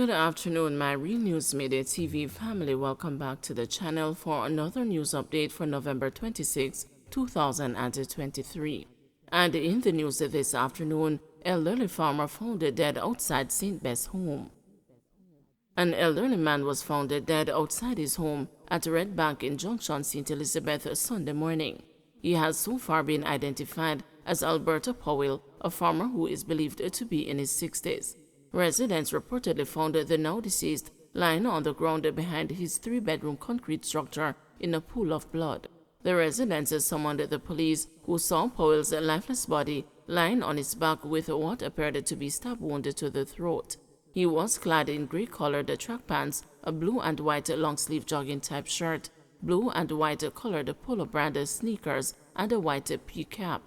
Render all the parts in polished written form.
Good afternoon, my Real News Midday TV family. Welcome back to the channel for another news update for November 26, 2023. And in the news this afternoon, elderly farmer found dead outside St. Beth's home. An elderly man was found dead outside his home at Red Bank in Junction, St. Elizabeth, Sunday morning. He has so far been identified as Alberta Powell, a farmer who is believed to be in his 60s. Residents reportedly found the now deceased lying on the ground behind his three-bedroom concrete structure in a pool of blood. The residents summoned the police, who saw Powell's lifeless body lying on his back with what appeared to be stab wound to the throat. He was clad in gray-colored track pants, a blue and white long-sleeve jogging-type shirt, blue and white-colored polo brand sneakers, and a white pea cap.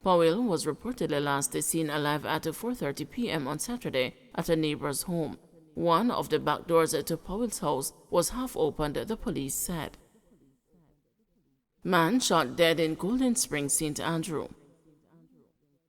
Powell was reportedly last seen alive at 4:30 p.m. on Saturday at a neighbor's home. One of the back doors to Powell's house was half opened, the police said. Man shot dead in Golden Springs, St. Andrew.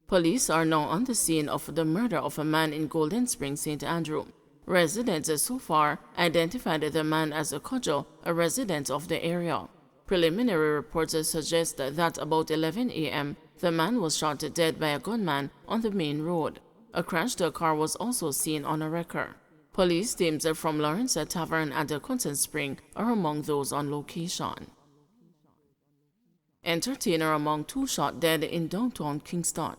Police are now on the scene of the murder of a man in Golden Springs, St. Andrew. Residents so far identified the man as a Kojo, a resident of the area. Preliminary reports suggest that about 11 a.m., the man was shot dead by a gunman on the main road. A crashed car was also seen on a wrecker. Police teams from Lawrence Tavern and Constant Spring are among those on location. Entertainer among two shot dead in downtown Kingston.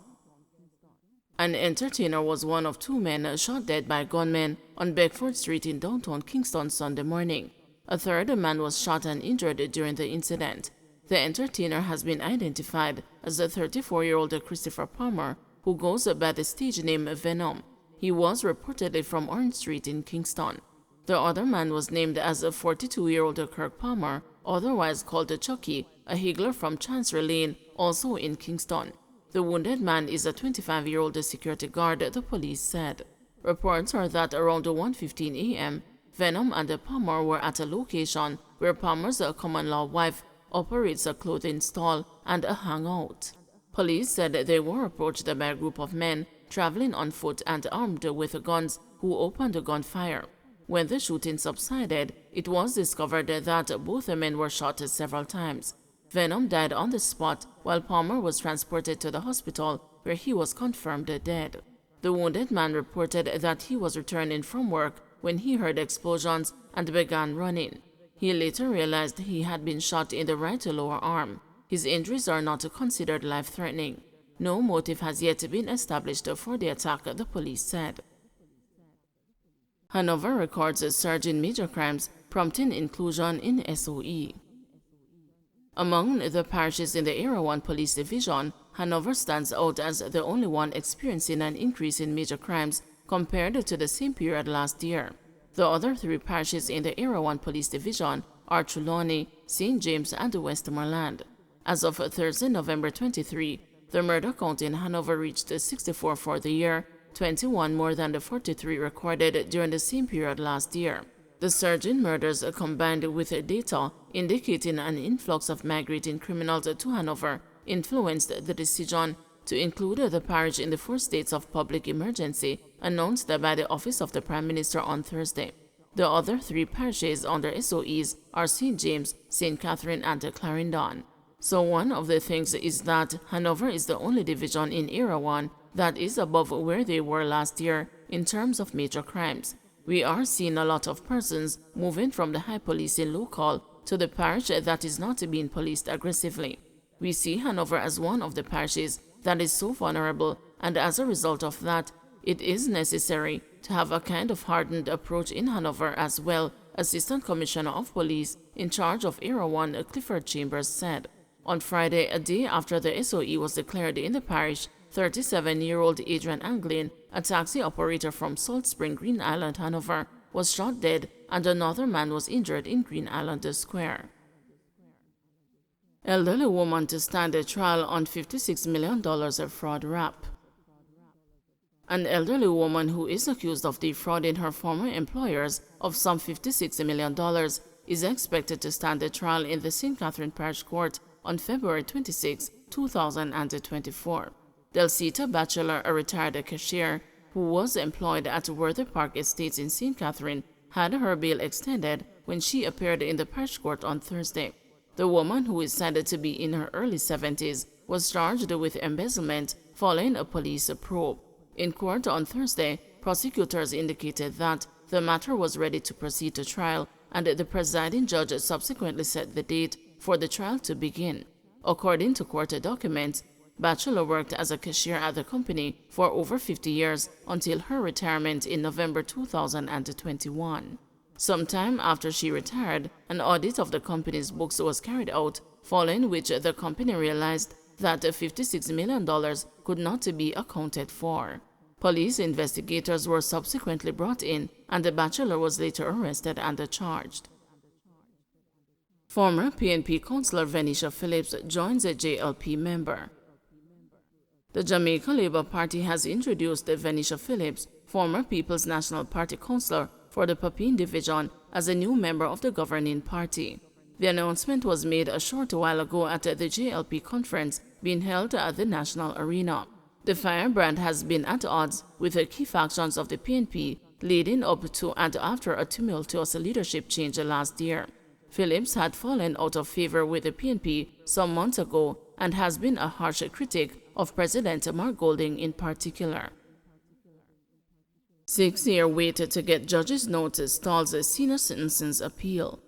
An entertainer was one of two men shot dead by gunmen on Beckford Street in downtown Kingston Sunday morning. A third man was shot and injured during the incident. The entertainer has been identified as the 34-year-old Christopher Palmer, who goes by the stage name Venom. He was reportedly from Orange Street in Kingston. The other man was named as a 42-year-old Kirk Palmer, otherwise called Chucky, a higgler from Chancery Lane, also in Kingston. The wounded man is a 25-year-old security guard, the police said. Reports are that around 1:15 a.m., Venom and Palmer were at a location where Palmer's common-law wife operates a clothing stall and a hangout. Police said they were approached by a group of men traveling on foot and armed with guns who opened gunfire. When the shooting subsided, it was discovered that both men were shot several times. Venom died on the spot while Palmer was transported to the hospital where he was confirmed dead. The wounded man reported that he was returning from work when he heard explosions and began running. He later realized he had been shot in the right lower arm. His injuries are not considered life-threatening. No motive has yet been established for the attack, the police said. Hanover records a surge in major crimes, prompting inclusion in SOE. Among the parishes in the Area 1 Police Division, Hanover stands out as the only one experiencing an increase in major crimes compared to the same period last year. The other three parishes in the Area 1 Police Division are Trelawney, St. James, and Westmoreland. As of Thursday, November 23, the murder count in Hanover reached 64 for the year, 21 more than the 43 recorded during the same period last year. The surge in murders combined with data indicating an influx of migrating criminals to Hanover influenced the decision to include the parish in the 4 states of public emergency announced by the Office of the Prime Minister on Thursday. The other 3 parishes under SOEs are St. James, St. Catherine, and Clarendon. So one of the things is that Hanover is the only division in Area 1 that is above where they were last year in terms of major crimes. We are seeing a lot of persons moving from the high policing local to the parish that is not being policed aggressively. We see Hanover as one of the parishes that is so vulnerable, and as a result of that, it is necessary to have a kind of hardened approach in Hanover as well, Assistant Commissioner of Police in charge of Area 1 Clifford Chambers said. On Friday, a day after the SOE was declared in the parish, 37-year-old Adrian Anglin, a taxi operator from Salt Spring, Green Island, Hanover, was shot dead and another man was injured in Green Island Square. Elderly woman to stand a trial on $56 million of fraud rap. An elderly woman who is accused of defrauding her former employers of some $56 million is expected to stand a trial in the St. Catherine Parish Court on February 26, 2024. Delcita Batchelor, a retired cashier, who was employed at Worthy Park Estates in St. Catherine, had her bail extended when she appeared in the parish court on Thursday. The woman, who is said to be in her early 70s, was charged with embezzlement following a police probe. In court on Thursday, prosecutors indicated that the matter was ready to proceed to trial, and the presiding judge subsequently set the date for the trial to begin. According to court documents, Batchelor worked as a cashier at the company for over 50 years until her retirement in November 2021. Sometime after she retired, an audit of the company's books was carried out, following which the company realized that $56 million could not be accounted for. Police investigators were subsequently brought in, and the Batchelor was later arrested and charged. Former PNP councillor Venetia Phillips joins a JLP member. The Jamaica Labour Party has introduced Venetia Phillips, former People's National Party councillor for the Papine Division, as a new member of the governing party. The announcement was made a short while ago at the JLP conference being held at the National Arena. The firebrand has been at odds with the key factions of the PNP leading up to and after a tumultuous leadership change last year. Phillips had fallen out of favor with the PNP some months ago and has been a harsh critic of President Mark Golding in particular. 6-year wait to get judge's notice stalls a senior citizen's appeal.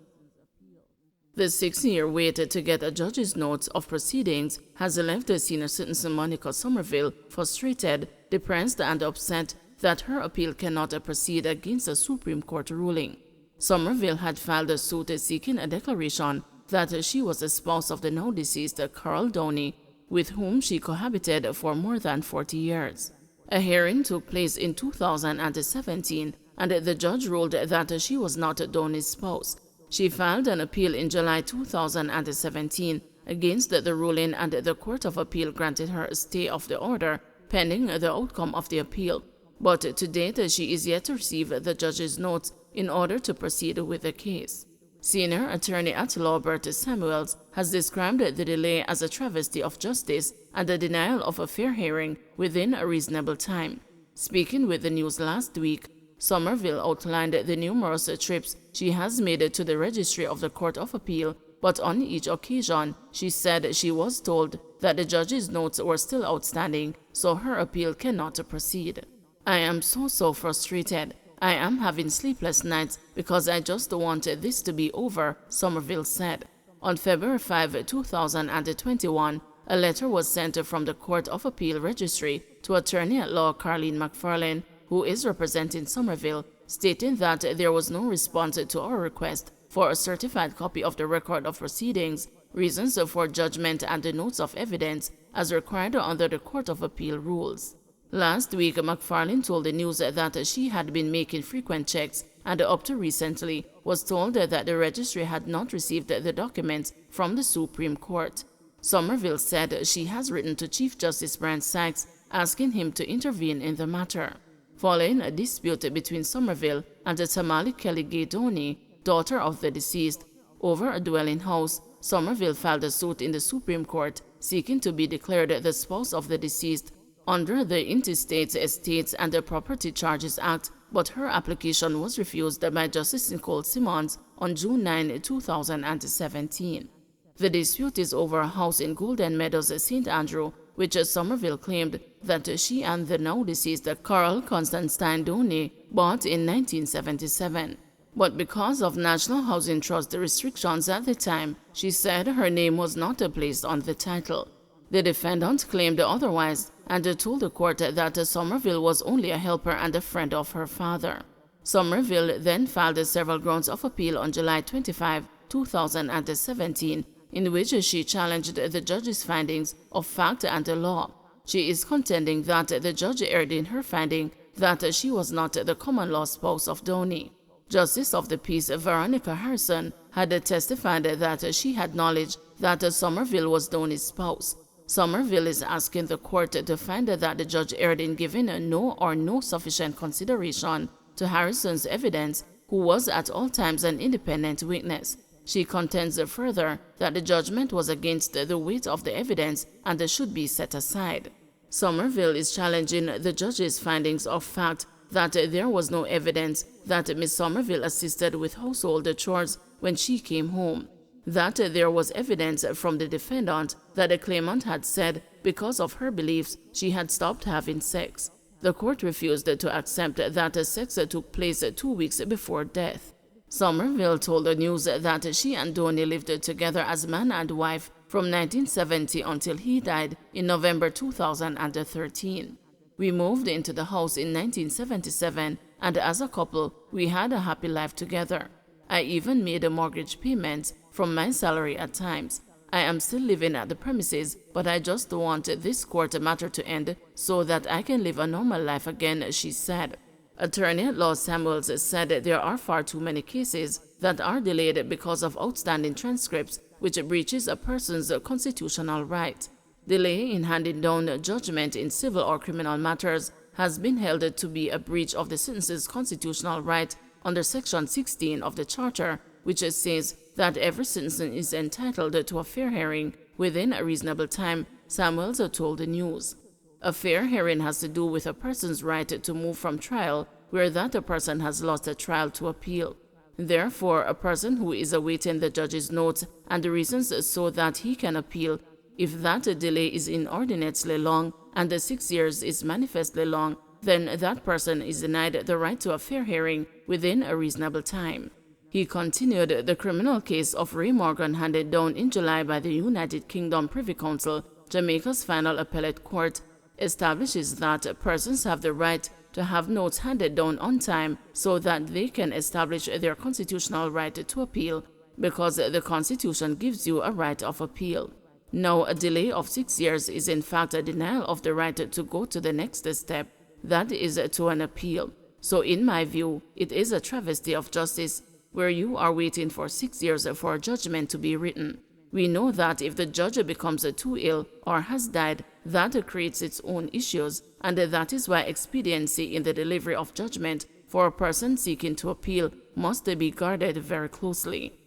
The 6-year wait to get a judge's note of proceedings has left the senior citizen Monica Somerville frustrated, depressed, and upset that her appeal cannot proceed against a Supreme Court ruling. Somerville had filed a suit seeking a declaration that she was the spouse of the now deceased Carl Downey, with whom she cohabited for more than 40 years. A hearing took place in 2017, and the judge ruled that she was not Downey's spouse. She filed an appeal in July 2017 against the ruling, and the Court of Appeal granted her a stay of the order pending the outcome of the appeal. But to date, she is yet to receive the judge's notes in order to proceed with the case. Senior attorney at law Bert Samuels has described the delay as a travesty of justice and a denial of a fair hearing within a reasonable time. Speaking with the news last week, Somerville outlined the numerous trips she has made to the registry of the Court of Appeal, but on each occasion she said she was told that the judge's notes were still outstanding, so her appeal cannot proceed. "I am so frustrated. I am having sleepless nights because I just want this to be over," Somerville said. On February 5, 2021, a letter was sent from the Court of Appeal registry to attorney-at-law Carleen McFarlane, who is representing Somerville, stating that there was no response to our request for a certified copy of the record of proceedings, reasons for judgment, and the notes of evidence as required under the Court of Appeal rules. Last week, McFarlane told the news that she had been making frequent checks and up to recently was told that the registry had not received the documents from the Supreme Court. Somerville said she has written to Chief Justice Brian Sykes asking him to intervene in the matter. Following a dispute between Somerville and Tamale Kelly Gay Downey, daughter of the deceased, over a dwelling house, Somerville filed a suit in the Supreme Court seeking to be declared the spouse of the deceased under the Interstate Estates and the Property Charges Act, but her application was refused by Justice Nicole Simmons on June 9, 2017. The dispute is over a house in Golden Meadows, St. Andrew, which Somerville claimed that she and the now deceased Carl Constantine Downey bought in 1977. But because of National Housing Trust restrictions at the time, she said her name was not placed on the title. The defendant claimed otherwise and told the court that Somerville was only a helper and a friend of her father. Somerville then filed several grounds of appeal on July 25, 2017, in which she challenged the judge's findings of fact and the law. She is contending that the judge erred in her finding that she was not the common law spouse of Downey. Justice of the Peace Veronica Harrison had testified that she had knowledge that Somerville was Downey's spouse. Somerville is asking the court to find that the judge erred in giving no sufficient consideration to Harrison's evidence, who was at all times an independent witness. She contends further that the judgment was against the weight of the evidence and should be set aside. Somerville is challenging the judge's findings of fact that there was no evidence that Ms. Somerville assisted with household chores when she came home, that there was evidence from the defendant that the claimant had said because of her beliefs she had stopped having sex. The court refused to accept that sex took place 2 weeks before death. Somerville told the news that she and Donnie lived together as man and wife from 1970 until he died in November 2013. We moved into the house in 1977, and as a couple, we had a happy life together. I even made a mortgage payments from my salary at times. I am still living at the premises, but I just want this court matter to end so that I can live a normal life again, she said. Attorney-at-law Samuels said there are far too many cases that are delayed because of outstanding transcripts, which breaches a person's constitutional right. Delay in handing down judgment in civil or criminal matters has been held to be a breach of the citizen's constitutional right under Section 16 of the Charter, which says that every citizen is entitled to a fair hearing within a reasonable time, Samuels told the news. A fair hearing has to do with a person's right to move from trial where that person has lost a trial to appeal. Therefore, a person who is awaiting the judge's notes and the reasons so that he can appeal, if that delay is inordinately long and the 6 years is manifestly long, then that person is denied the right to a fair hearing within a reasonable time. He continued, the criminal case of Ray Morgan handed down in July by the United Kingdom Privy Council, Jamaica's final appellate court, establishes that persons have the right to have notes handed down on time so that they can establish their constitutional right to appeal, because the Constitution gives you a right of appeal. Now, a delay of 6 years is in fact a denial of the right to go to the next step, that is to an appeal. So in my view, it is a travesty of justice where you are waiting for 6 years for a judgment to be written. We know that if the judge becomes too ill or has died, that creates its own issues, and that is why expediency in the delivery of judgment for a person seeking to appeal must be guarded very closely.